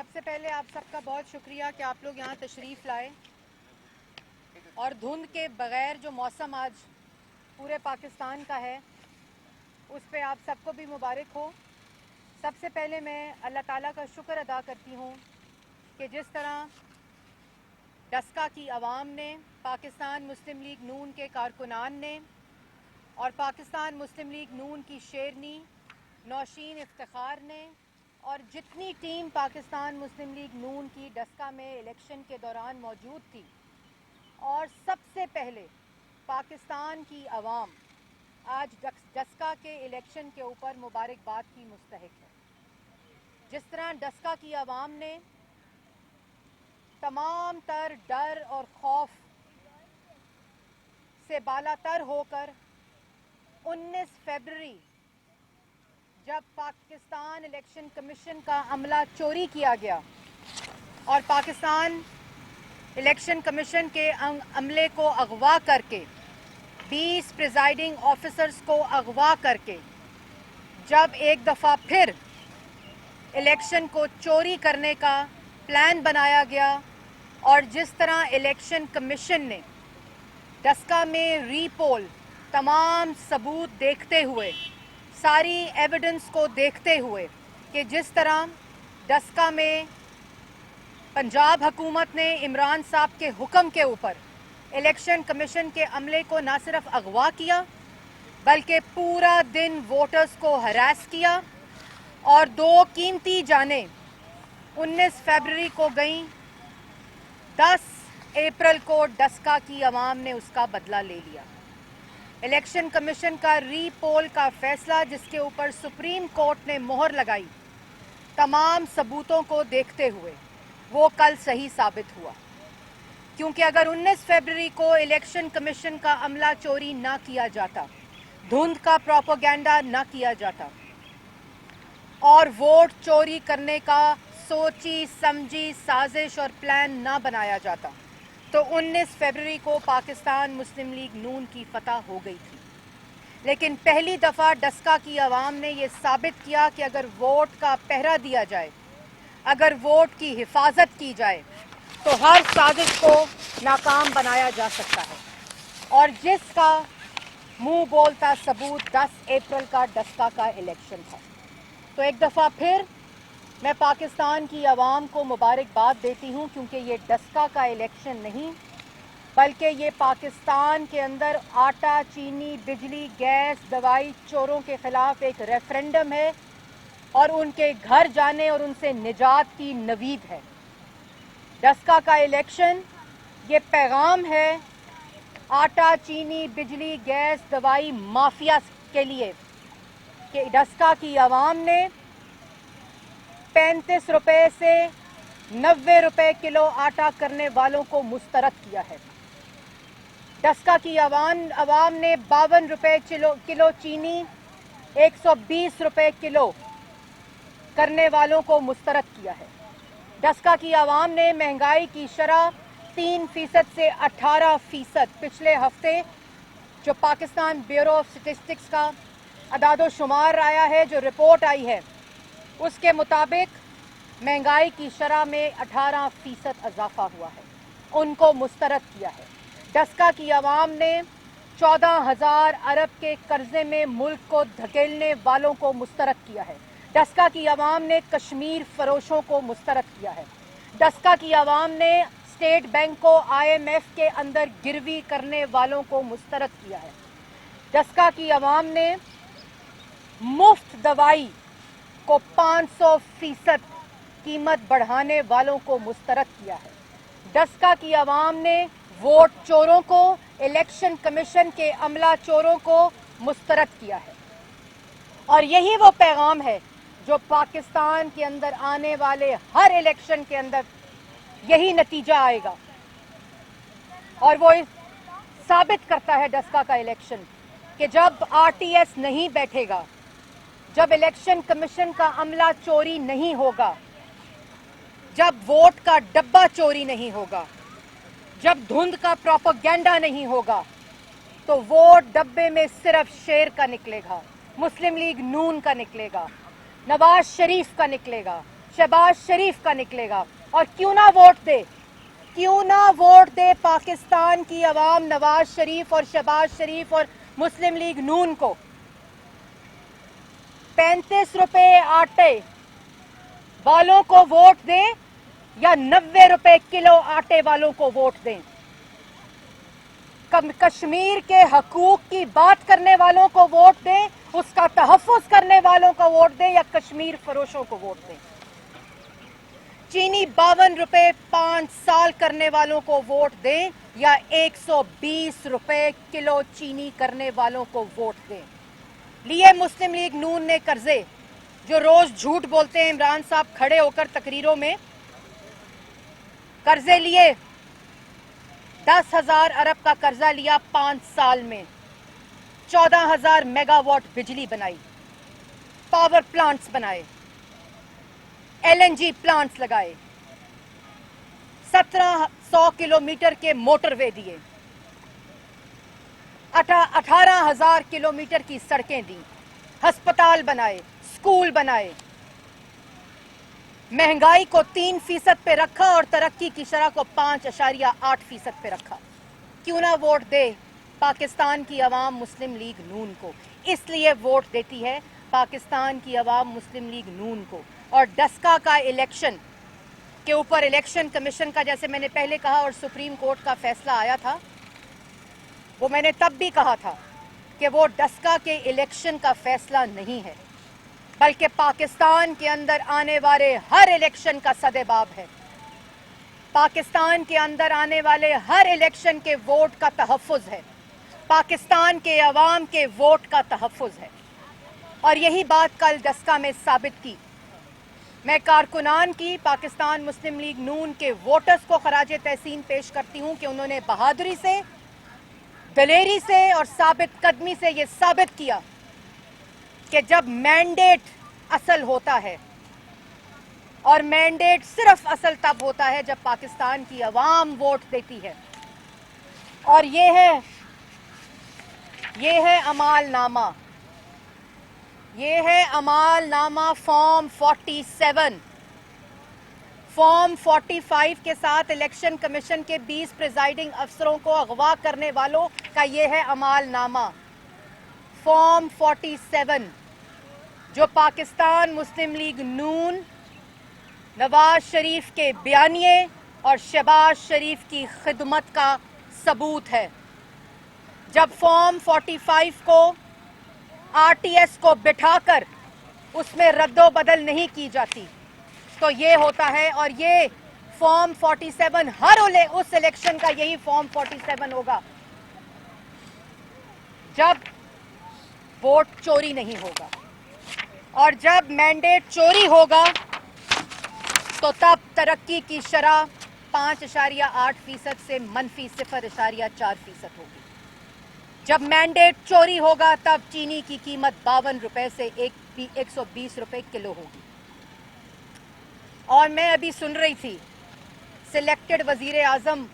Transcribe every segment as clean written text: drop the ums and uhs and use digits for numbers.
सबसे पहले आप सबका बहुत शुक्रिया कि आप लोग यहाँ तशरीफ़ लाए और धुंध के बग़ैर जो मौसम आज पूरे पाकिस्तान का है उस पे आप सबको भी मुबारक हो। सबसे पहले मैं अल्लाह ताला का शुक्र अदा करती हूँ कि जिस तरह डस्का की आवाम ने, पाकिस्तान मुस्लिम लीग नून के कारकुनान ने और पाकिस्तान मुस्लिम लीग नून की शेरनी नौशीन इफ्तिखार ने और जितनी टीम पाकिस्तान मुस्लिम लीग नून की डस्का में इलेक्शन के दौरान मौजूद थी, और सबसे पहले पाकिस्तान की आवाम आज डस्का के इलेक्शन के ऊपर मुबारकबाद की मुस्तहिक है। जिस तरह डस्का की आवाम ने तमाम तर डर और खौफ से बालातर होकर 19 फरवरी जब पाकिस्तान इलेक्शन कमीशन का अमला चोरी किया गया और पाकिस्तान इलेक्शन कमीशन के अमले को अगवा करके 20 प्रिजाइडिंग ऑफिसर्स को अगवा करके जब एक दफ़ा फिर इलेक्शन को चोरी करने का प्लान बनाया गया और जिस तरह इलेक्शन कमीशन ने डस्का में रीपोल तमाम सबूत देखते हुए, सारी एविडेंस को देखते हुए कि जिस तरह डस्का में पंजाब हुकूमत ने इमरान साहब के हुक्म के ऊपर इलेक्शन कमीशन के अमले को न सिर्फ अगवा किया बल्कि पूरा दिन वोटर्स को हरास किया और 2 कीमती जानें 19 फरवरी को गईं, 10 अप्रैल को डस्का की आवाम ने उसका बदला ले लिया। इलेक्शन कमीशन का रीपोल का फैसला जिसके ऊपर सुप्रीम कोर्ट ने मोहर लगाई, तमाम सबूतों को देखते हुए वो कल सही साबित हुआ, क्योंकि अगर 19 फरवरी को इलेक्शन कमीशन का अमला चोरी ना किया जाता, धुंध का प्रोपेगेंडा ना किया जाता और वोट चोरी करने का सोची समझी साजिश और प्लान ना बनाया जाता तो 19 फरवरी को पाकिस्तान मुस्लिम लीग नून की फतह हो गई थी। लेकिन पहली दफ़ा डस्का की आवाम ने ये साबित किया कि अगर वोट का पहरा दिया जाए, अगर वोट की हिफाजत की जाए तो हर साजिश को नाकाम बनाया जा सकता है। और जिसका मुंह बोलता सबूत 10 अप्रैल का डस्का का इलेक्शन था। तो एक दफ़ा फिर मैं पाकिस्तान की आवाम को मुबारकबाद देती हूँ, क्योंकि ये डस्का का इलेक्शन नहीं बल्कि ये पाकिस्तान के अंदर आटा, चीनी, बिजली, गैस, दवाई चोरों के ख़िलाफ़ एक रेफरेंडम है और उनके घर जाने और उनसे निजात की नवीद है। डस्का का इलेक्शन ये पैगाम है आटा, चीनी, बिजली, गैस, दवाई माफिया के लिए कि डस्का की आवाम ने 35 रुपए से 90 रुपए किलो आटा करने वालों को मुस्तरद किया है। डस्का की आवाम ने 52 रुपए किलो चीनी, 120 रुपए किलो करने वालों को मुस्तरद किया है। डस्का की आवाम ने महंगाई की शरह 3% से 18% पिछले हफ्ते जो पाकिस्तान ब्यूरो ऑफ स्टैटिस्टिक्स का अदादो शुमार आया है, जो रिपोर्ट आई है, उसके मुताबिक महंगाई की शरह में 18% इजाफा हुआ है, उनको मुस्तरद किया है। डस्का की आवाम ने 14,000 अरब के कर्जे में मुल्क को धकेलने वालों को मुस्तरद किया है। डस्का की आवाम ने कश्मीर फरोशों को मुस्तरद किया है। डस्का की आवाम ने स्टेट बैंक को IMF के अंदर गिरवी करने वालों को मुस्तरद किया है। डस्का की आवाम ने मुफ्त दवाई को 500% कीमत बढ़ाने वालों को मुस्तरद किया है। डस्का की आवाम ने वोट चोरों को, इलेक्शन कमीशन के अमला चोरों को मुस्तरद किया है। और यही वो पैगाम है जो पाकिस्तान के अंदर आने वाले हर इलेक्शन के अंदर यही नतीजा आएगा। और वो साबित करता है डस्का का इलेक्शन कि जब RTS नहीं बैठेगा, जब इलेक्शन कमीशन का अमला चोरी नहीं होगा, जब वोट का डब्बा चोरी नहीं होगा, जब धुंध का प्रोपेगेंडा नहीं होगा, तो वोट डब्बे में सिर्फ शेर का निकलेगा, मुस्लिम लीग नून का निकलेगा, नवाज शरीफ का निकलेगा, शहबाज शरीफ का निकलेगा। और क्यों ना वोट दे पाकिस्तान की अवाम नवाज शरीफ और शहबाज शरीफ और मुस्लिम लीग नून को। 35 रुपए आटे वालों को वोट दें या 90 रुपए किलो आटे वालों को वोट दें। कश्मीर के हकूक की बात करने वालों को वोट दें, उसका तहफ़्फ़ुज़ करने वालों को वोट दें या कश्मीर फरोशों को वोट दें। चीनी 52 रुपए 5 साल करने वालों को वोट दें या 120 रुपए किलो चीनी करने वालों को वोट दें। लिए मुस्लिम लीग नून ने कर्जे, जो रोज झूठ बोलते हैं इमरान साहब खड़े होकर तकरीरों में, कर्जे लिए 10,000 अरब का कर्जा लिया 5 साल में, 14,000 मेगावाट बिजली बनाई, पावर प्लांट्स बनाए, LNG प्लांट्स लगाए, 1700 किलोमीटर के मोटरवे दिए, 18,000 किलोमीटर की सड़कें दी, अस्पताल बनाए, स्कूल बनाए, महंगाई को 3% पे रखा और तरक्की की शरह को 5.8% पे रखा। क्यों ना वोट दे पाकिस्तान की अवाम मुस्लिम लीग नून को। इसलिए वोट देती है पाकिस्तान की अवाम मुस्लिम लीग नून को। और डस्का का इलेक्शन के ऊपर इलेक्शन कमीशन का, जैसे मैंने पहले कहा, और सुप्रीम कोर्ट का फैसला आया था, वो मैंने तब भी कहा था कि वो डस्का के इलेक्शन का फैसला नहीं है, बल्कि पाकिस्तान के अंदर आने वाले हर इलेक्शन का सदेबाब है। पाकिस्तान के अंदर आने वाले हर इलेक्शन के वोट का तहफ़्फ़ुज़ है, पाकिस्तान के अवाम के वोट का तहफ़्फ़ुज़ है। और यही बात कल डस्का में साबित की। मैं कारकुनान की पाकिस्तान मुस्लिम लीग नून के वोटर्स को खराज तहसीन पेश करती हूं कि उन्होंने बहादुरी से, दलेरी से और साबित कदमी से ये साबित किया कि जब मैंडेट असल होता है, और मैंडेट सिर्फ असल तब होता है जब पाकिस्तान की अवाम वोट देती है। और ये है अमालनामा, ये है अमालनामा फॉर्म 47। फॉर्म 45 के साथ इलेक्शन कमीशन के 20 प्रिजाइडिंग अफसरों को अगवा करने वालों का ये है अमालनामा फॉर्म 47, जो पाकिस्तान मुस्लिम लीग नून, नवाज शरीफ के बयानिए और शहबाज शरीफ की खिदमत का सबूत है। जब फॉर्म 45 को RTS को बिठाकर उसमें रद्दो बदल नहीं की जाती तो ये होता है। और ये फॉर्म 47 हर उस इलेक्शन का यही फॉर्म 47 होगा जब वोट चोरी नहीं होगा। और जब मैंडेट चोरी होगा तो तब तरक्की की शरह 5.8% से -0.4% होगी। जब मैंडेट चोरी होगा तब चीनी की कीमत 52 रुपए से 120 रुपए किलो होगी। और मैं अभी सुन रही थी, सिलेक्टेड वजीर आजम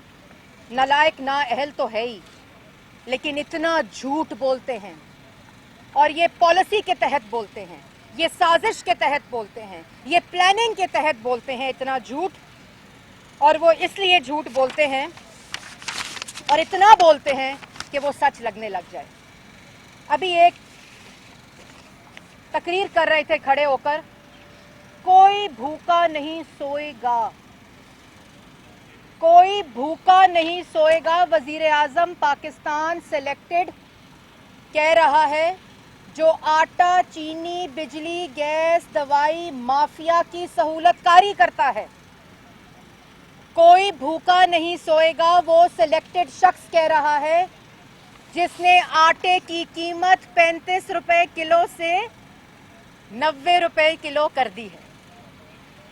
नालायक ना अहल तो है ही, लेकिन इतना झूठ बोलते हैं, और ये पॉलिसी के तहत बोलते हैं, ये साजिश के तहत बोलते हैं, ये प्लानिंग के तहत बोलते हैं इतना झूठ। और वो इसलिए झूठ बोलते हैं और इतना बोलते हैं कि वो सच लगने लग जाए। अभी एक तकरीर कर रहे थे खड़े होकर, कोई भूखा नहीं सोएगा, कोई भूखा नहीं सोएगा। वजीर आजम पाकिस्तान सिलेक्टेड कह रहा है, जो आटा, चीनी, बिजली, गैस, दवाई माफिया की सहूलतकारी करता है। कोई भूखा नहीं सोएगा, वो सिलेक्टेड शख्स कह रहा है जिसने आटे की कीमत 35 रुपए किलो से 90 रुपए किलो कर दी है।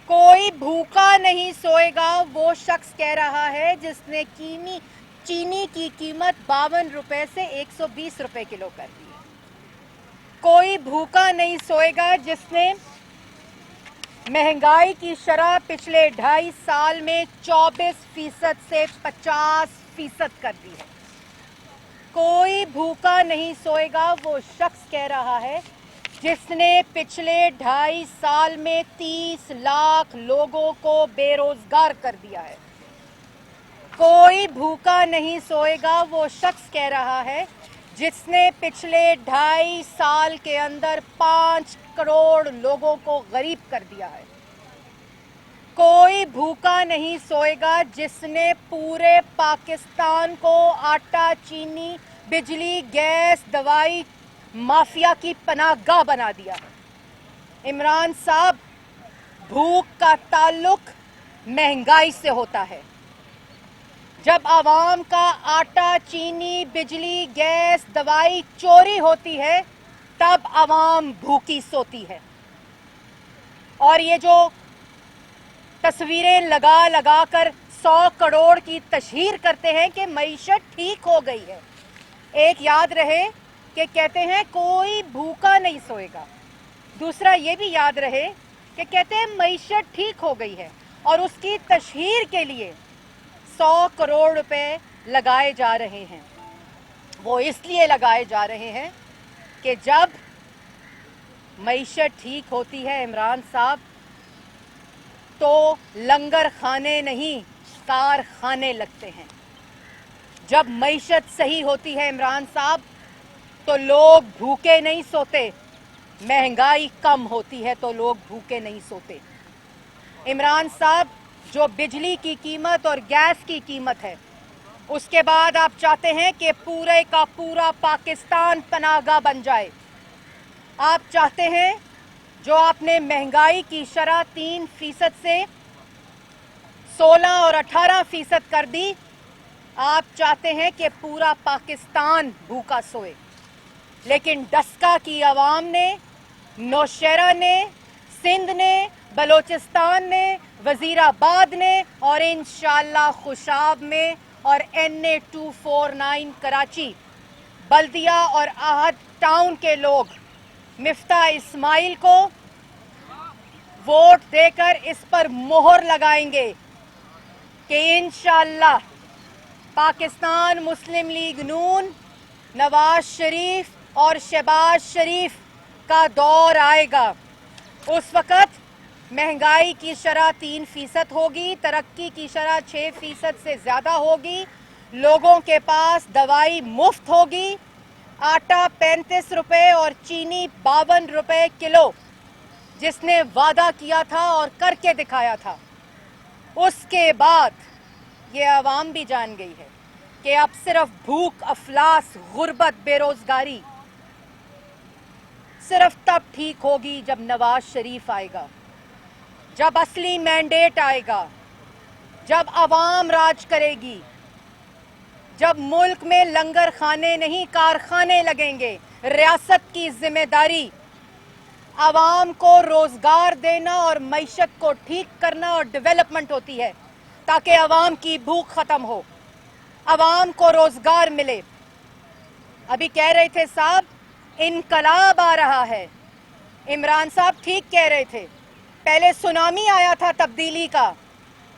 कोई भूखा नहीं सोएगा, वो शख्स कह रहा है जिसने चीनी की कीमत 52 रुपए से 120 रुपए किलो कर दी है। कोई भूखा नहीं सोएगा जिसने महंगाई की शरह पिछले 2.5 साल में 24% से 50% कर दी है। कोई भूखा नहीं सोएगा, वो शख्स कह रहा है जिसने पिछले 2.5 साल में 30 लाख लोगों को बेरोजगार कर दिया है। कोई भूखा नहीं सोएगा, वो शख्स कह रहा है जिसने पिछले 2.5 साल के अंदर 5 करोड़ लोगों को गरीब कर दिया है। कोई भूखा नहीं सोएगा जिसने पूरे पाकिस्तान को आटा, चीनी, बिजली, गैस, दवाई माफिया की पनाहगाह बना दिया है। इमरान साहब, भूख का ताल्लुक महंगाई से होता है। जब आवाम का आटा, चीनी, बिजली, गैस, दवाई चोरी होती है, तब आवाम भूखी सोती है। और ये जो तस्वीरें लगा लगा कर 100 करोड़ की तशहीर करते हैं कि मईशत ठीक हो गई है, एक याद रहे कि कहते हैं कोई भूखा नहीं सोएगा। दूसरा ये भी याद रहे कि कहते हैं मईशत ठीक हो गई है, और उसकी तशहीर के लिए 100 करोड़ रुपए लगाए जा रहे हैं। वो इसलिए लगाए जा रहे हैं कि जब मईशत ठीक होती है इमरान साहब, तो लंगर खाने नहीं कारखाने लगते हैं। जब मईशत सही होती है इमरान साहब, तो लोग भूखे नहीं सोते। महंगाई कम होती है तो लोग भूखे नहीं सोते। इमरान साहब, जो बिजली की कीमत और गैस की कीमत है, उसके बाद आप चाहते हैं कि पूरे का पूरा पाकिस्तान पनाहगाह बन जाए। आप चाहते हैं, जो आपने महंगाई की शरह 3% से 16 और 18% कर दी, आप चाहते हैं कि पूरा पाकिस्तान भूखा सोए। लेकिन डस्का की आवाम ने, नौशहरा ने, सिंध ने, बलोचिस्तान ने, वजीराबाद ने और इंशाअल्लाह खुशाब में और NA 249 कराची, बल्दिया और आहद टाउन के लोग मिफ्ता इस्माइल को वोट देकर इस पर मोहर लगाएंगे कि इंशाअल्लाह पाकिस्तान मुस्लिम लीग नून, नवाज शरीफ और शहबाज शरीफ का दौर आएगा। उस वक़्त महंगाई की शरह 3% होगी, तरक्की की शरह 6% से ज़्यादा होगी, लोगों के पास दवाई मुफ्त होगी, आटा 35 रुपए और चीनी 52 रुपए किलो, जिसने वादा किया था और करके दिखाया था। उसके बाद ये आवाम भी जान गई है कि अब सिर्फ भूख, अफलास, गुर्बत, बेरोजगारी सिर्फ तब ठीक होगी जब नवाज शरीफ आएगा, जब असली मैंडेट आएगा, जब आवाम राज करेगी, जब मुल्क में लंगर खाने नहीं कारखाने लगेंगे। रियासत की जिम्मेदारी आवाम को रोजगार देना और मईशत को ठीक करना और डेवलपमेंट होती है, ताकि आवाम की भूख खत्म हो, आवाम को रोजगार मिले। अभी कह रहे थे साहब, इनकलाब आ रहा है। इमरान साहब ठीक कह रहे थे, पहले सुनामी आया था तब्दीली का,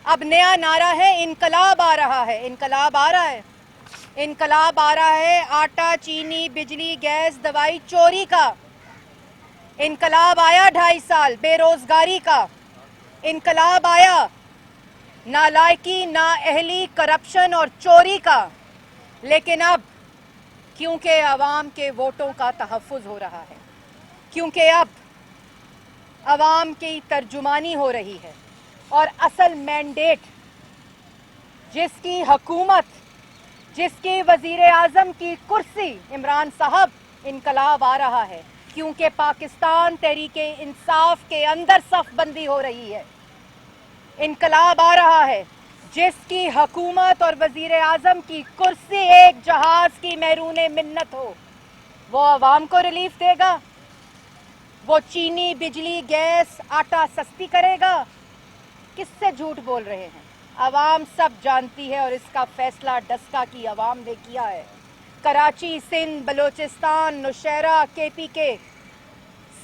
अब नया नारा है इनकलाब आ रहा है। इनकलाब आ रहा है, इनकलाब आ रहा है आटा, चीनी, बिजली, गैस, दवाई चोरी का। इनकलाब आया 2.5 साल बेरोजगारी का। इनकलाब आया नालायकी, नाअहली, करप्शन और चोरी का। लेकिन अब क्योंकि आवाम के वोटों का तहफ़्फ़ुज़ हो रहा है, क्योंकि अब आवाम की तर्जुमानी हो रही है और असल मैंडेट, जिसकी हुकूमत, जिसकी वज़ीर आज़म की कुर्सी इमरान साहब, इनकलाब आ रहा है। क्योंकि पाकिस्तान तहरीके इंसाफ के अंदर सफ़बंदी हो रही है। इनकलाब आ रहा है, जिसकी हुकूमत और वज़ीर आज़म की कुर्सी एक जहाज़ की महरूने मिन्नत हो, वो आवाम को रिलीफ देगा, वो चीनी, बिजली, गैस, आटा सस्ती करेगा। किससे झूठ बोल रहे हैं? आवाम सब जानती है और इसका फैसला डस्का की आवाम ने किया है। कराची, सिंध, बलोचिस्तान, नौशहरा, KPK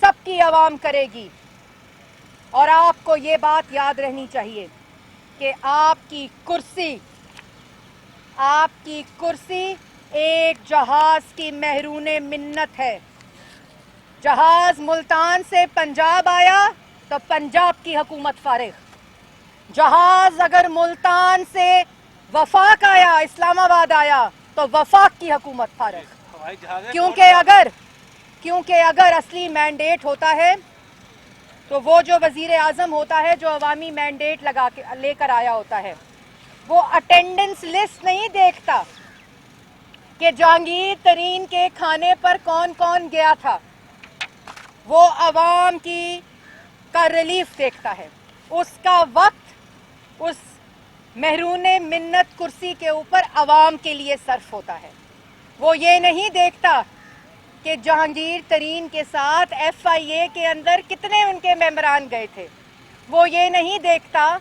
सबकी आवाम करेगी। और आपको ये बात याद रहनी चाहिए कि आपकी कुर्सी एक जहाज की महरूने मिन्नत है। जहाज मुल्तान से पंजाब आया तो पंजाब की हुकूमत फारिग, जहाज अगर मुल्तान से वफाक आया, इस्लामाबाद आया तो वफाक की हुकूमत फारिग। क्योंकि अगर असली मैंडेट होता है तो वो जो वजीर आज़म होता है, जो अवामी मैंडेट लगा के लेकर आया होता है, वो अटेंडेंस लिस्ट नहीं देखता कि जहांगीर तरीन के खाने पर कौन कौन गया था, वो अवाम का रिलीफ देखता है। उसका वक्त उस महरूने मिन्नत कुर्सी के ऊपर अवाम के लिए सर्फ होता है। वो ये नहीं देखता कि जहांगीर तरीन के साथ FIA के अंदर कितने उनके मेंबरान गए थे। वो ये नहीं देखता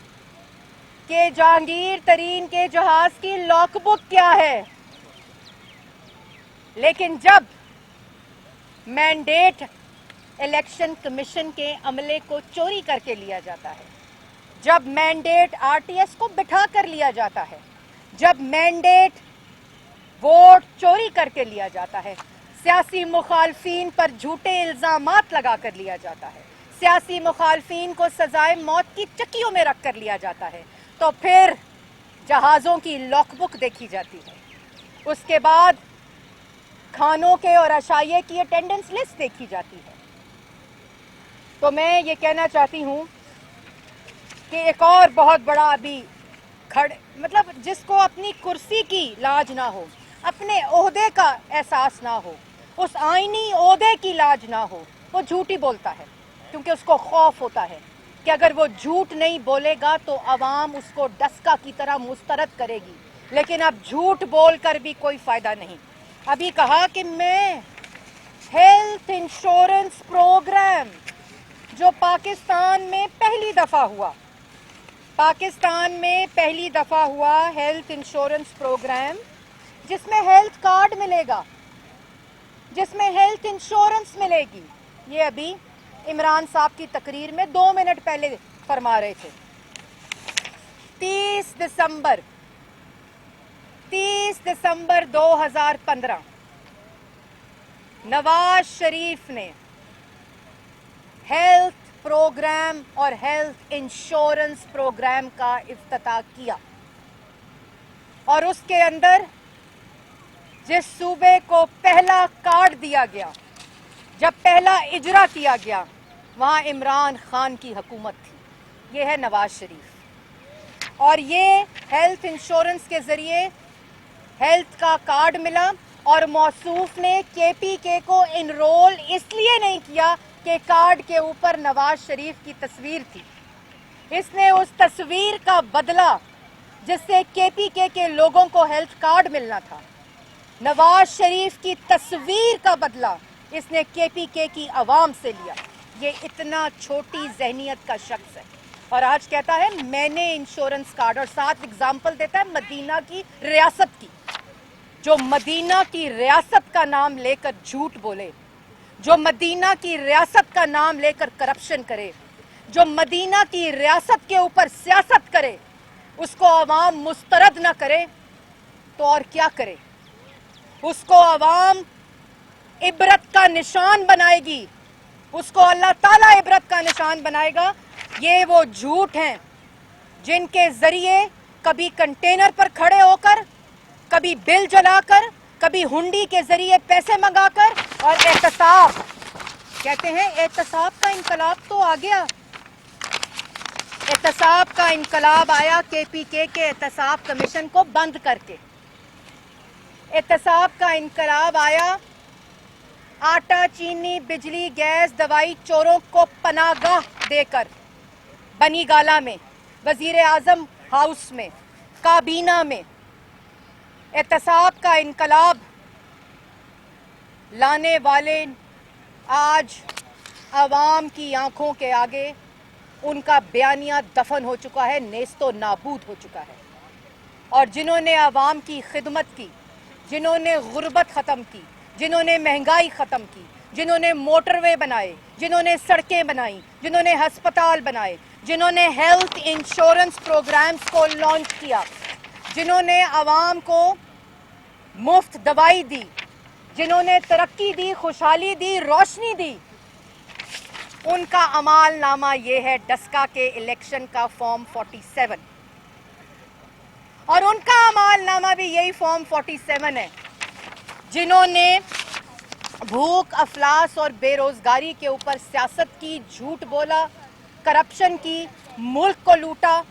कि जहांगीर तरीन के जहाज की लॉकबुक क्या है। लेकिन जब मैंडेट इलेक्शन कमीशन के अमले को चोरी करके लिया जाता है, जब मैंडेट RTS को बिठा कर लिया जाता है, जब मैंडेट वोट चोरी करके लिया जाता है, सियासी मुखालफीन पर झूठे इल्जामात लगा कर लिया जाता है, सियासी मुखालफीन को सजाए मौत की चक्कियों में रख कर लिया जाता है, तो फिर जहाज़ों की लॉकबुक देखी जाती है। उसके बाद खानों के और अशाइये की अटेंडेंस लिस्ट देखी जाती है। तो मैं ये कहना चाहती हूँ कि एक और बहुत बड़ा अभी मतलब जिसको अपनी कुर्सी की लाज ना हो, अपने ओहदे का एहसास ना हो, उस आईनी ओहदे की लाज ना हो, वो झूठ ही बोलता है, क्योंकि उसको खौफ होता है कि अगर वो झूठ नहीं बोलेगा तो अवाम उसको डस्का की तरह मुस्तरद करेगी। लेकिन अब झूठ बोलकर भी कोई फ़ायदा नहीं। अभी कहा कि मैं हेल्थ इंश्योरेंस प्रोग्राम जो पाकिस्तान में पहली दफ़ा हुआ हेल्थ इंश्योरेंस प्रोग्राम, जिसमें हेल्थ कार्ड मिलेगा, जिसमें हेल्थ इंश्योरेंस मिलेगी, ये अभी इमरान साहब की तकरीर में 2 मिनट पहले फरमा रहे थे। 30 दिसंबर 2015 नवाज शरीफ ने हेल्थ प्रोग्राम और हेल्थ इंश्योरेंस प्रोग्राम का इफ्तिताह किया, और उसके अंदर जिस सूबे को पहला कार्ड दिया गया, जब पहला इजरा किया गया, वहाँ इमरान खान की हुकूमत थी। ये है नवाज शरीफ। और ये हेल्थ इंश्योरेंस के ज़रिए हेल्थ का कार्ड मिला, और मौसूफ ने KPK को इनरोल इसलिए नहीं किया कि कार्ड के ऊपर नवाज शरीफ की तस्वीर थी। इसने उस तस्वीर का बदला जिससे KPK के लोगों को हेल्थ कार्ड मिलना था, नवाज शरीफ की तस्वीर का बदला इसने KPK की आवाम से लिया। ये इतना छोटी जहनियत का शख्स है, और आज कहता है मैंने इंश्योरेंस कार्ड, और साथ एग्जाम्पल देता है मदीना की रियासत की। जो मदीना की रियासत का नाम लेकर झूठ बोले, जो मदीना की रियासत का नाम लेकर करप्शन करे, जो मदीना की रियासत के ऊपर सियासत करे, उसको अवाम मुस्तरद न करे तो और क्या करे? उसको अवाम इबरत का निशान बनाएगी, उसको अल्लाह ताला इबरत का निशान बनाएगा। ये वो झूठ हैं जिनके जरिए कभी कंटेनर पर खड़े होकर, कभी बिल जलाकर, कभी हुंडी के जरिए पैसे मंगाकर, और एहतसाब कहते हैं एहतसाब का इनकलाब तो आ गया। एहतसाब का इनकलाब आया KPK के एहतसाब कमीशन को बंद करके। एहतसाब का इनकलाब आया आटा, चीनी, बिजली, गैस, दवाई चोरों को पनागाह देकर बनी गाला में, वजीर आज़म हाउस में, काबीना में। एहतसाब का इनकलाब लाने वाले आज आवाम की आंखों के आगे उनका बयानिया दफन हो चुका है, नेस्तो नाबूद हो चुका है। और जिन्होंने आवाम की खिदमत की, जिन्होंने गुर्बत ख़त्म की, जिन्होंने महंगाई ख़त्म की, जिन्होंने मोटरवे बनाए, जिन्होंने सड़कें बनाई, जिन्होंने हस्पताल बनाए, जिन्होंने हेल्थ इंश्योरेंस प्रोग्राम्स को लॉन्च किया, जिन्होंने आवाम को मुफ्त दवाई दी, जिन्होंने तरक्की दी, खुशहाली दी, रोशनी दी, उनका अमालनामा ये है डस्का के इलेक्शन का फॉर्म 47 और उनका अमालनामा भी यही फॉर्म 47 है, जिन्होंने भूख, अफलास और बेरोजगारी के ऊपर सियासत की, झूठ बोला, करप्शन की, मुल्क को लूटा,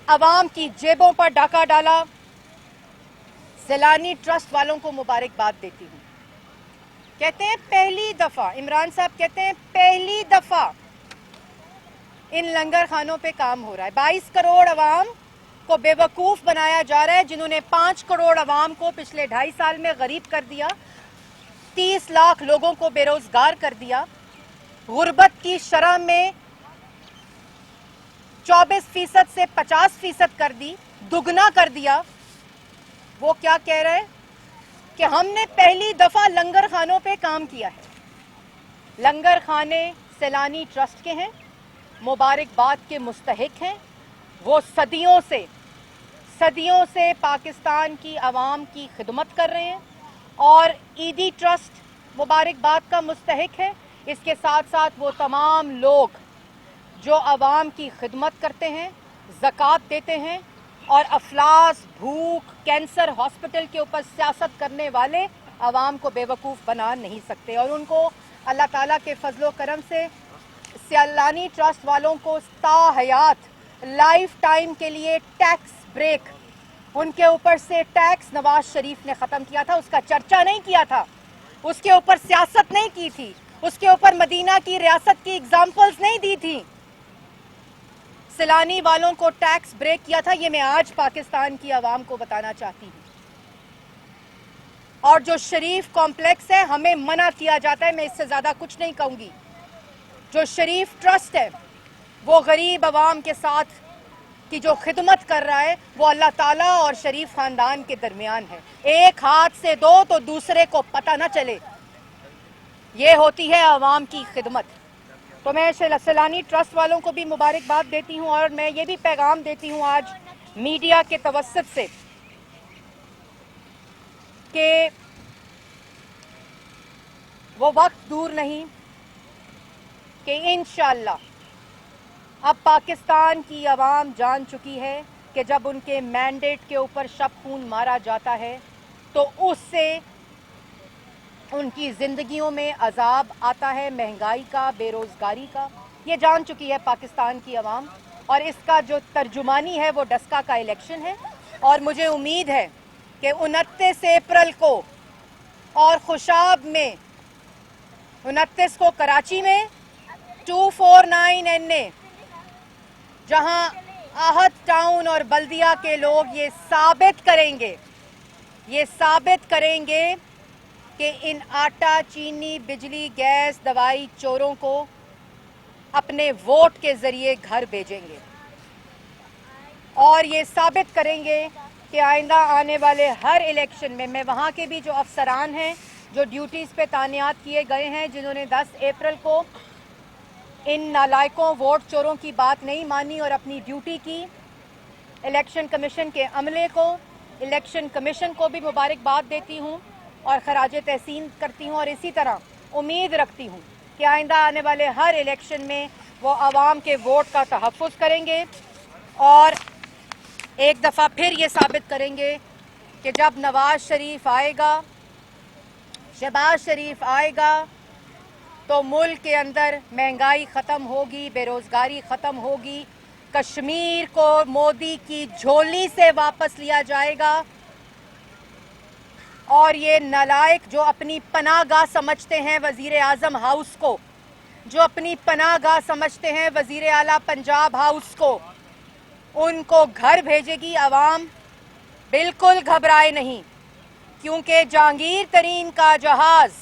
अवाम की जेबों पर डाका डाला। सैलानी ट्रस्ट वालों को मुबारकबाद देती हूँ। कहते हैं पहली दफा, इमरान साहब कहते हैं पहली दफा इन लंगर खानों पे काम हो रहा है। 22 करोड़ अवाम को बेवकूफ बनाया जा रहा है, जिन्होंने 5 करोड़ अवाम को पिछले 2.5 साल में गरीब कर दिया, 30 लाख लोगों को बेरोजगार कर दिया, गुर्बत की शरह में 24% से 50% कर दी, दुगना कर दिया। वो क्या कह रहे हैं कि हमने पहली दफा लंगर खानों पे काम किया है। लंगर खाने सैलानी ट्रस्ट के हैं, मुबारकबाद के मुस्तहिक हैं। वो सदियों से पाकिस्तान की आवाम की खिदमत कर रहे हैं और ईदी ट्रस्ट मुबारकबाद का मुस्तहिक है। इसके साथ साथ वो तमाम लोग जो आवाम की खिदमत करते हैं, ज़कात देते हैं और अफलास, भूख, कैंसर हॉस्पिटल के ऊपर सियासत करने वाले आवाम को बेवकूफ़ बना नहीं सकते। और उनको अल्लाह ताला के फजलो करम से सैलानी ट्रस्ट वालों को ताहयात लाइफ टाइम के लिए टैक्स ब्रेक, उनके ऊपर से टैक्स नवाज शरीफ ने ख़त्म किया था, उसका चर्चा नहीं किया था, उसके ऊपर सियासत नहीं की थी, उसके ऊपर मदीना की रियासत की एग्जाम्पल्स नहीं दी थी, सैलानी वालों को टैक्स ब्रेक किया था। ये मैं आज पाकिस्तान की आवाम को बताना चाहती हूँ। और जो शरीफ कॉम्प्लेक्स है, हमें मना किया जाता है, मैं इससे ज़्यादा कुछ नहीं कहूँगी। जो शरीफ ट्रस्ट है वो गरीब आवाम के साथ की जो खिदमत कर रहा है वो अल्लाह ताला और शरीफ ख़ानदान के दरमियान है। एक हाथ से दो तो दूसरे को पता न चले, ये होती है आवाम की खिदमत। तो मैं सैलानी ट्रस्ट वालों को भी मुबारकबाद देती हूँ और मैं ये भी पैगाम देती हूँ आज मीडिया के तवस्सुत से कि वो वक्त दूर नहीं कि इंशाअल्लाह अब पाकिस्तान की आवाम जान चुकी है कि जब उनके मैंडेट के ऊपर शब खून मारा जाता है तो उससे उनकी ज़िंदगियों में अजाब आता है, महंगाई का, बेरोज़गारी का। ये जान चुकी है पाकिस्तान की आवाम और इसका जो तर्जुमानी है वो डस्का का इलेक्शन है। और मुझे उम्मीद है कि 29 अप्रैल को और खुशाब में 29 को कराची में 249 NA, जहां आहत टाउन और बल्दिया के लोग ये साबित करेंगे कि इन आटा, चीनी, बिजली, गैस, दवाई चोरों को अपने वोट के ज़रिए घर भेजेंगे और ये साबित करेंगे कि आइंदा आने वाले हर इलेक्शन में मैं वहाँ के भी जो अफसरान हैं, जो ड्यूटीज़ पे तानियात किए गए हैं, जिन्होंने 10 अप्रैल को इन नालायकों, वोट चोरों की बात नहीं मानी और अपनी ड्यूटी की, इलेक्शन कमीशन के अमले को, इलेक्शन कमीशन को भी मुबारकबाद देती हूँ और खराज तहसीन करती हूँ। और इसी तरह उम्मीद रखती हूँ कि आइंदा आने वाले हर इलेक्शन में वो आवाम के वोट का तहफ़्फ़ुज़ करेंगे और एक दफ़ा फिर ये साबित करेंगे कि जब नवाज शरीफ आएगा, शहबाज शरीफ आएगा तो मुल्क के अंदर महंगाई ख़त्म होगी, बेरोज़गारी ख़त्म होगी, कश्मीर को मोदी की झोली से वापस लिया जाएगा और ये नालायक जो अपनी पनाहगाह समझते हैं वज़ीर आज़म हाउस को, जो अपनी पनाहगाह समझते हैं वज़ीर आला पंजाब हाउस को, उनको घर भेजेगी आवाम। बिल्कुल घबराए नहीं, क्योंकि जहांगीर तरीन का जहाज़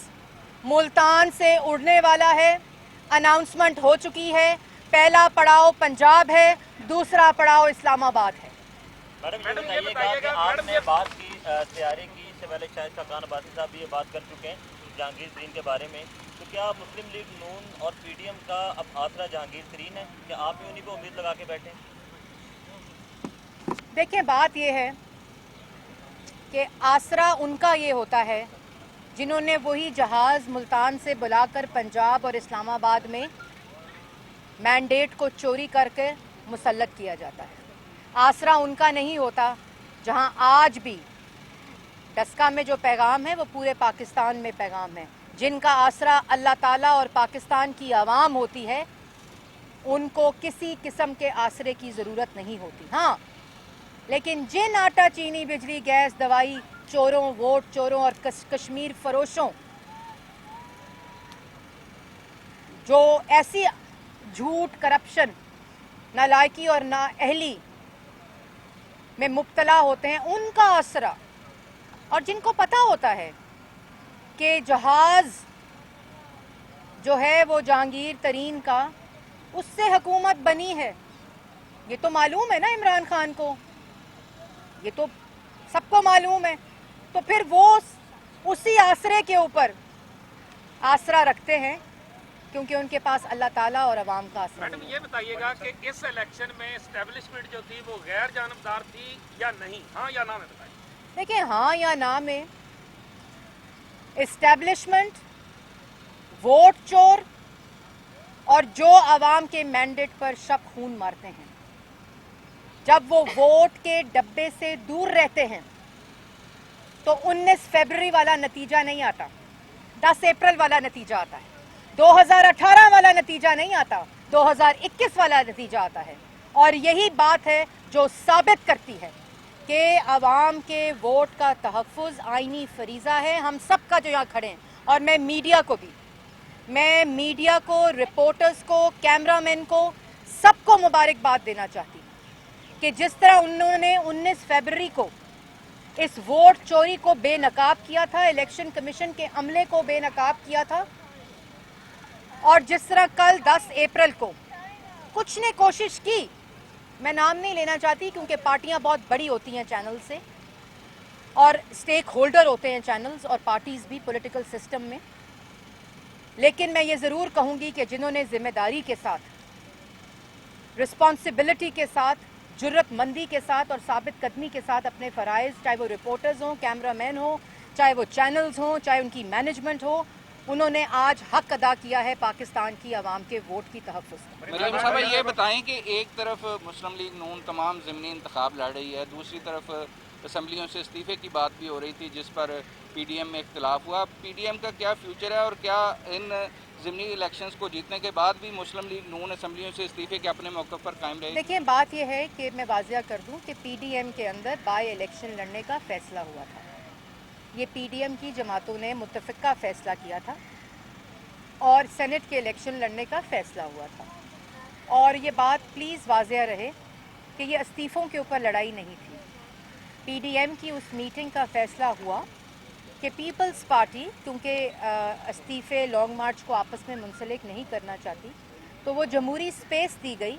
मुल्तान से उड़ने वाला है। अनाउंसमेंट हो चुकी है, पहला पड़ाव पंजाब है, दूसरा पड़ाव इस्लामाबाद है। मैडम ये बताइएगा कि आपने बात की तैयारी की, इससे पहले शायद शफकान अब्बासी साहब भी ये बात कर चुके हैं जहांगीर तरीन के बारे में, तो क्या मुस्लिम लीग नून और PDM का अब आसरा जहांगीर तरीन है? क्या आप भी उन्हीं पर उम्मीद लगा के बैठे? देखिए, बात ये है कि आसरा उनका ये होता है जिन्होंने वही जहाज़ मुल्तान से बुलाकर पंजाब और इस्लामाबाद में मैंडेट को चोरी करके मुसल्लत किया जाता है। आसरा उनका नहीं होता जहां आज भी डस्का में जो पैगाम है वो पूरे पाकिस्तान में पैगाम है। जिनका आसरा अल्लाह ताला और पाकिस्तान की आवाम होती है, उनको किसी किस्म के आसरे की ज़रूरत नहीं होती। हाँ, लेकिन जिन आटा, चीनी, बिजली, गैस, दवाई चोरों, वोट चोरों और कश्मीर फरोशों जो ऐसी झूठ, करप्शन, नालायकी और नाअहली में मुब्तला होते हैं, उनका आसरा, और जिनको पता होता है कि जहाज़ जो है वो जहांगीर तरीन का, उससे हुकूमत बनी है, ये तो मालूम है ना इमरान खान को, ये तो सबको मालूम है। तो फिर वो उसी आसरे के ऊपर आसरा रखते हैं क्योंकि उनके पास अल्लाह ताला और अवाम का आसरा मैडम ये बताइएगा कि इस इलेक्शन में एस्टेब्लिशमेंट जो थी वो गैर जानबदार थी या नहीं, हाँ या ना में बताइए। देखिए, हाँ या ना में एस्टेब्लिशमेंट, वोट चोर और जो आवाम के मैंडेट पर शक खून मारते हैं, जब वो वोट के डब्बे से दूर रहते हैं तो 19 फरवरी वाला नतीजा नहीं आता, 10 अप्रैल वाला नतीजा आता है, 2018 वाला नतीजा नहीं आता, 2021 वाला नतीजा आता है। और यही बात है जो साबित करती है कि आवाम के वोट का तहफ़्फ़ुज़ आईनी फरीज़ा है हम सब का जो यहाँ खड़े हैं। और मैं मीडिया को, रिपोर्टर्स को, कैमरामैन को, सबको मुबारकबाद देना चाहती हूँ कि जिस तरह उन्होंने 19 फरवरी को इस वोट चोरी को बेनकाब किया था, इलेक्शन कमीशन के अमले को बेनकाब किया था, और जिस तरह कल 10 अप्रैल को कुछ ने कोशिश की, मैं नाम नहीं लेना चाहती क्योंकि पार्टियां बहुत बड़ी होती हैं चैनल से, और स्टेक होल्डर होते हैं चैनल्स और पार्टीज भी पॉलिटिकल सिस्टम में, लेकिन मैं ये ज़रूर कहूँगी कि जिन्होंने जिम्मेदारी के साथ, रिस्पॉन्सिबिलिटी के साथ, जुर्रतमंदी के साथ और साबित कदमी के साथ अपने फ़राइज़, चाहे वो रिपोर्टर्स हों, कैमरामैन हो, चाहे वो चैनल्स हों, चाहे उनकी मैनेजमेंट हो, उन्होंने आज हक अदा किया है पाकिस्तान की आवाम के वोट की तहफ़्फ़ुज़। मरियम साहब ये बताएं कि एक तरफ मुस्लिम लीग नून तमाम ज़िमनी इंतखाब लड़ रही है, दूसरी तरफ असम्बलियों से इस्तीफ़े की बात भी हो रही थी जिस पर पीडीएम में इख्तिलाफ हुआ। पीडीएम का क्या फ्यूचर है और क्या इन ज़िमनी इलेक्शंस को जीतने के बाद भी मुस्लिम लीग नून असम्बलियों से इस्तीफ़े के अपने मौक़िफ़ पर कायम रहेगी? देखिए, बात यह है कि मैं वाज़िया कर दूं कि पीडीएम के अंदर बाई इलेक्शन लड़ने का फ़ैसला हुआ था। ये पीडीएम की जमातों ने मुत्तफ़िक़ा फ़ैसला किया था और सेनेट के इलेक्शन लड़ने का फ़ैसला हुआ था। और ये बात प्लीज़ वाज़िया रहे कि ये इस्तीफ़ों के ऊपर लड़ाई नहीं थी। पीडीएम की उस मीटिंग का फ़ैसला हुआ कि पीपल्स पार्टी, क्योंकि इस्तीफ़े लॉन्ग मार्च को आपस में मुंसलिक नहीं करना चाहती, तो वो जमहूरी स्पेस दी गई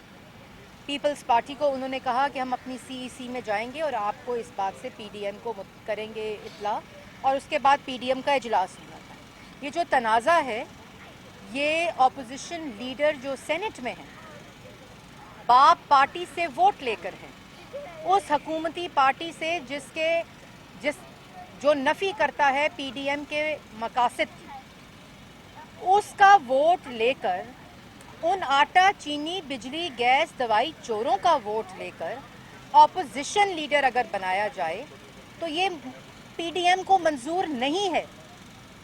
पीपल्स पार्टी को। उन्होंने कहा कि हम अपनी सीईसी में जाएंगे और आपको इस बात से पीडीएम को करेंगे इत्तला, और उसके बाद पीडीएम का इजलास हुआ था। ये जो तनाज़ा है, ये अपोजिशन लीडर जो सेनेट में हैं, बाप पार्टी से वोट लेकर हैं, उस हुकूमती पार्टी से जो नफ़ी करता है पीडीएम के मकासद की, उसका वोट लेकर, उन आटा, चीनी, बिजली, गैस, दवाई चोरों का वोट लेकर अपोजिशन लीडर अगर बनाया जाए तो ये पीडीएम को मंजूर नहीं है।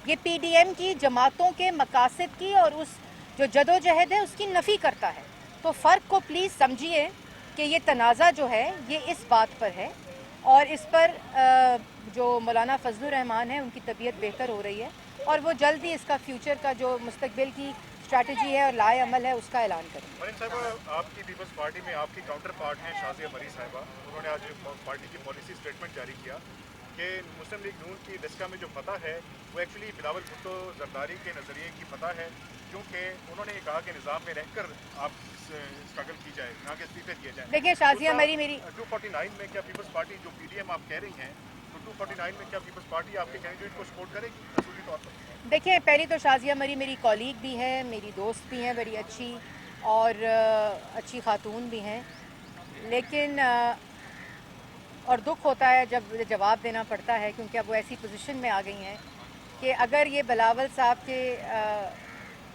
ये पीडीएम की जमातों के मकासद की और उस जो जदोजहद है उसकी नफ़ी करता है। तो फ़र्क को प्लीज़ समझिए कि ये तनाज़ा जो है ये इस बात पर है, और इस पर जो मौलाना फजलुर रहमान है उनकी तबीयत बेहतर हो रही है और वो जल्द ही इसका फ्यूचर का जो मुस्तकबिल की स्ट्रैटेजी है और लाए अमल है उसका ऐलान करें। मरीम साहब, आपकी पीपल्स पार्टी में आपकी काउंटर पार्ट हैं शाज़िया मरी साहिबा, उन्होंने आज पार्टी की पॉलिसी स्टेटमेंट जारी किया कि मुस्लिम लीग नून की दस्का में जो फतह है वो एक्चुअली बिलावल भुट्टो जरदारी के नज़रिए की फतह है, क्योंकि उन्होंने ये कहा कि निज़ाम में रहकर आप स्ट्रगल की जाए, ना कि इस्तीफे दिए जाए। देखिए शाज़िया मरी, मेरी 249 में क्या पीपल्स पार्टी जो पीडीएम आप कह रही हैं, तो 249 में क्या पीपल्स पार्टी आपके कैंडिडेट को सपोर्ट करेगी असूली तौर पर? देखिए, पहले तो शाज़िया मरी मेरी कॉलीग भी है, मेरी दोस्त भी हैं, बड़ी अच्छी और अच्छी खातून भी हैं, लेकिन और दुख होता है जब जवाब देना पड़ता है क्योंकि अब वो ऐसी पोजीशन में आ गई हैं کہ اگر یہ بلاول صاحب کے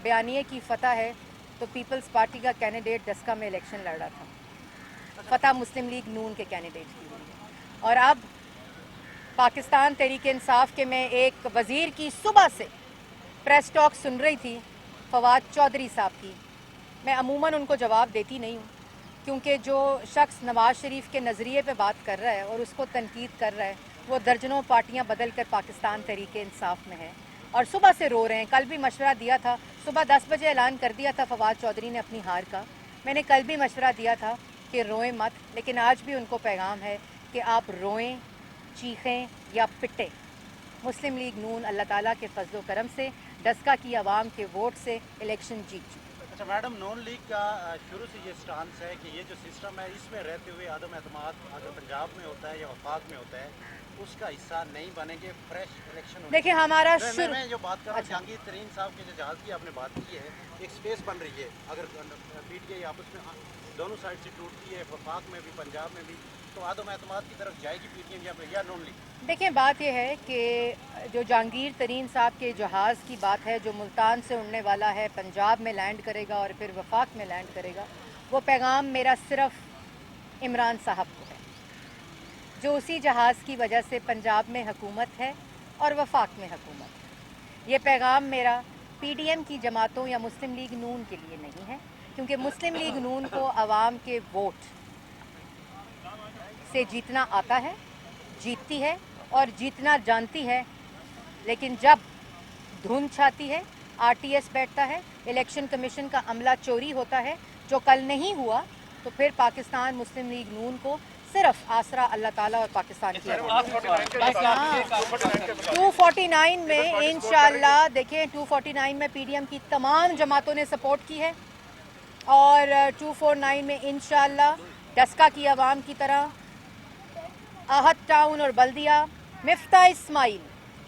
بیانیے کی فتح ہے تو پیپلز پارٹی کا کینڈیڈیٹ ڈسکا میں الیکشن لڑ رہا تھا، فتح مسلم لیگ نون کے کینڈیڈیٹ کی ہوئی ہے۔ اور اب پاکستان تحریک انصاف کے میں ایک وزیر کی صبح سے پریس ٹاک سن رہی تھی فواد چودھری صاحب کی، میں عموماً ان کو جواب دیتی نہیں ہوں کیونکہ جو شخص نواز شریف کے نظریے پہ بات کر رہا ہے اور اس کو تنقید کر رہا ہے وہ درجنوں پارٹیاں بدل کر پاکستان تحریک انصاف میں ہے اور صبح سے رو رہے ہیں۔ کل بھی مشورہ دیا تھا، صبح 10 بجے اعلان کر دیا تھا فواد چودھری نے اپنی ہار کا، میں نے کل بھی مشورہ دیا تھا کہ روئیں مت، لیکن آج بھی ان کو پیغام ہے کہ آپ روئیں، چیخیں یا پٹیں۔ مسلم لیگ نون اللہ تعالیٰ کے فضل و کرم سے ڈسکا کی عوام کے ووٹ سے الیکشن جیت چکی۔ اچھا میڈم، نون لیگ کا شروع سے یہ سٹانس ہے کہ یہ جو سسٹم ہے اس میں رہتے ہوئے عدم اعتماد اگر پنجاب میں ہوتا ہے یا وفاق میں ہوتا ہے اس کا حصہ نہیں بنیں گے، فریش الیکشن دیکھیں ہمارا میں جو بات کر رہا ہوں جہانگیر ترین صاحب کے جو جہاز کی آپ نے بات کی ہے، ایک سپیس بن رہی ہے اگر پی ٹی آئی آپس میں دونوں سائڈ سے ٹوٹتی ہے، وفاق میں بھی پنجاب میں بھی، تو عدم اعتماد کی طرف جائے گی پی ٹی ایم یا نون لیگ؟ دیکھیں بات یہ ہے کہ جو جہانگیر ترین صاحب کے جہاز کی بات ہے جو ملتان سے اڑنے والا ہے، پنجاب میں لینڈ کرے گا اور پھر وفاق میں لینڈ کرے گا، وہ پیغام میرا صرف عمران صاحب کو ہے جو اسی جہاز کی وجہ سے پنجاب میں حکومت ہے اور وفاق میں حکومت ہے۔ یہ پیغام میرا پی ڈی ایم کی جماعتوں یا مسلم لیگ نون کے لیے نہیں ہے، کیونکہ مسلم لیگ نون کو عوام کے ووٹ سے جیتنا آتا ہے، جیتتی ہے اور جیتنا جانتی ہے، لیکن جب دھن چھاتی ہے، آر ٹی ایس بیٹھتا ہے، الیکشن کمیشن کا عملہ چوری ہوتا ہے جو کل نہیں ہوا، تو پھر پاکستان مسلم لیگ نون کو صرف آسرا اللہ تعالیٰ اور پاکستان کی عوام۔ 249 میں انشاءاللہ دیکھیں 249 میں پی ڈی ایم کی تمام جماعتوں نے سپورٹ کی ہے اور 249 میں انشاءاللہ ڈسکا کی عوام کی طرح آہت ٹاؤن اور بلدیہ، مفتاح اسماعیل،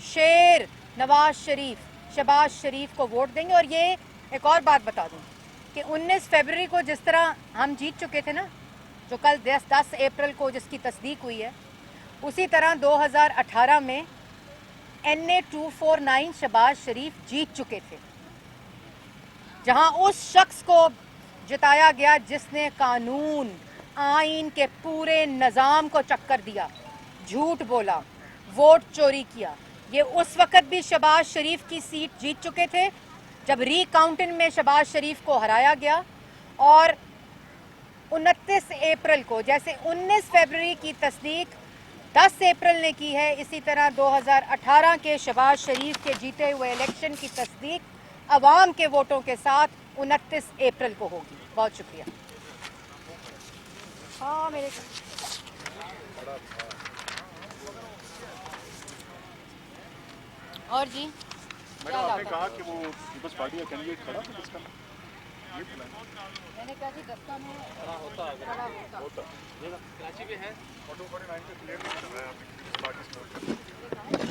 شیر، نواز شریف، شہباز شریف کو ووٹ دیں گے۔ اور یہ ایک اور بات بتا دوں کہ 19 فروری کو جس طرح ہم جیت چکے تھے نا، جو کل 10 اپریل کو جس کی تصدیق ہوئی ہے، اسی طرح 2018 میں NA 249 شہباز شریف جیت چکے تھے، جہاں اس شخص کو جتایا گیا جس نے قانون آئین کے پورے نظام کو چکر دیا، جھوٹ بولا، ووٹ چوری کیا۔ یہ اس وقت بھی شہباز شریف کی سیٹ جیت چکے تھے جب ری کاؤنٹنگ میں شہباز شریف کو ہرایا گیا، اور 29 اپریل کو جیسے 19 فروری کی تصدیق 10 اپریل نے کی ہے، اسی طرح 2018 کے شہباز شریف کے جیتے ہوئے الیکشن کی تصدیق عوام کے ووٹوں کے ساتھ 29 اپریل کو ہوگی۔ بہت شکریہ۔ ہاں میرے اور جی میڈم آپ نے کہا کہ وہ پیپلز پارٹی کا کینڈیڈیٹ کھڑا تھا ڈسکا میں، یہ میں نے کہا جی دفتر میں کھڑا ہوتا کراچی میں ہے اور 249 پہ کلیئر نہیں کر رہا ہے آپ نے کس پارٹی سے